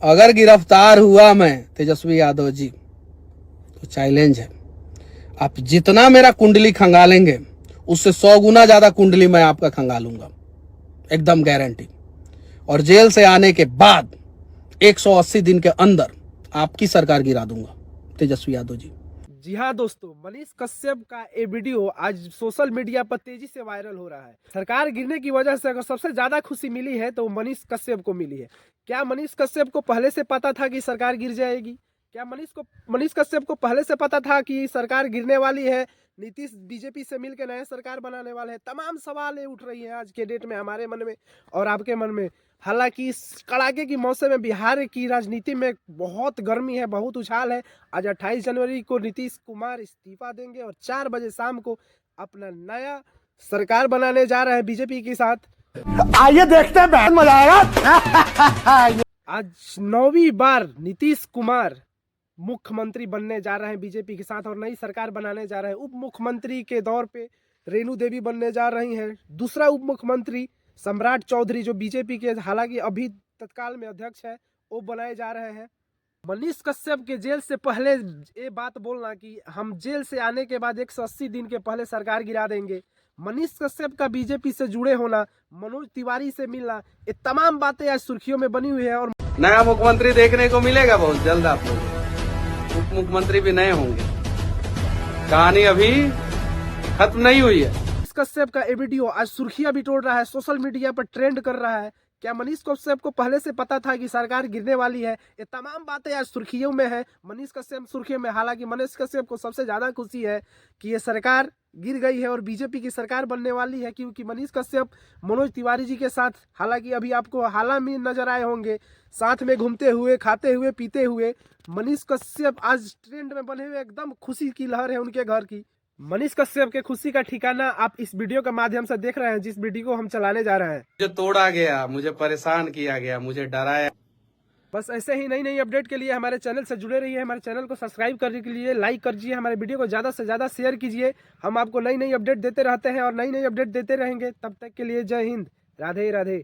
अगर गिरफ्तार हुआ मैं तेजस्वी यादव जी तो चैलेंज है, आप जितना मेरा कुंडली खंगालेंगे उससे 100 गुना ज्यादा कुंडली मैं आपका खंगालूंगा, एकदम गारंटी। और जेल से आने के बाद 180 दिन के अंदर आपकी सरकार गिरा दूंगा तेजस्वी यादव जी। जी हाँ दोस्तों, मनीष कश्यप का ये वीडियो आज सोशल मीडिया पर तेजी से वायरल हो रहा है। सरकार गिरने की वजह से अगर सबसे ज्यादा खुशी मिली है तो मनीष कश्यप को मिली है। क्या मनीष कश्यप को पहले से पता था कि सरकार गिर जाएगी? क्या मनीष कश्यप को पहले से पता था कि सरकार गिरने वाली है, नीतीश बीजेपी से मिलकर नया सरकार बनाने वाले हैं? तमाम सवाल ये उठ रही है आज के डेट में हमारे मन में और आपके मन में। हालांकि इस कड़ाके की मौसम में बिहार की राजनीति में बहुत गर्मी है, बहुत उछाल है। आज 28 जनवरी को नीतीश कुमार इस्तीफा देंगे और 4 बजे शाम को अपना नया सरकार बनाने जा रहे हैं बीजेपी के साथ। आइए देखते हैं, बहुत मजा आएगा। आज 9वीं बार नीतीश कुमार मुख्यमंत्री बनने जा रहे हैं बीजेपी के साथ और नई सरकार बनाने जा रहे हैं। उप मुख्यमंत्री के दौर पे रेणु देवी बनने जा रही हैं। दूसरा उप मुख्यमंत्री सम्राट चौधरी जो बीजेपी के हालांकि अभी तत्काल में अध्यक्ष है, वो बनाए जा रहे हैं। मनीष कश्यप के जेल से पहले ये बात बोलना कि हम जेल से आने के बाद 180 दिन के पहले सरकार गिरा देंगे, मनीष कश्यप का बीजेपी से जुड़े होना, मनोज तिवारी से मिलना, ये तमाम बातें आज सुर्खियों में बनी हुई है। और नया मुख्यमंत्री देखने को मिलेगा बहुत जल्द, आप लोग उप मुख्यमंत्री भी नए होंगे। कहानी अभी खत्म नहीं हुई है। मनीष कश्यप का ये वीडियो आज सुर्खियां भी तोड़ रहा है, सोशल मीडिया पर ट्रेंड कर रहा है। क्या मनीष कश्यप को पहले से पता था कि सरकार गिरने वाली है? ये तमाम बातें आज सुर्खियों में है, मनीष कश्यप सुर्खियों में। हालांकि मनीष कश्यप को सबसे ज्यादा खुशी है कि ये सरकार गिर गई है और बीजेपी की सरकार बनने वाली है, क्योंकि मनीष कश्यप मनोज तिवारी जी के साथ, हालांकि अभी आपको हाला में नजर आए होंगे, साथ में घूमते हुए, खाते हुए, पीते हुए। मनीष कश्यप आज ट्रेंड में बने हुए, एकदम खुशी की लहर है उनके घर की। मनीष कश्यप के खुशी का ठिकाना आप इस वीडियो के माध्यम से देख रहे हैं, जिस वीडियो को हम चलाने जा रहे हैं। मुझे तोड़ा गया, मुझे परेशान किया गया, मुझे डराया। बस ऐसे ही नई नई अपडेट के लिए हमारे चैनल से जुड़े रहिए। हमारे चैनल को सब्सक्राइब करने के लिए लाइक करिए, हमारे वीडियो को ज़्यादा से ज़्यादा शेयर कीजिए। हम आपको नई नई अपडेट देते रहते हैं और नई नई अपडेट देते रहेंगे। तब तक के लिए जय हिंद, राधे राधे।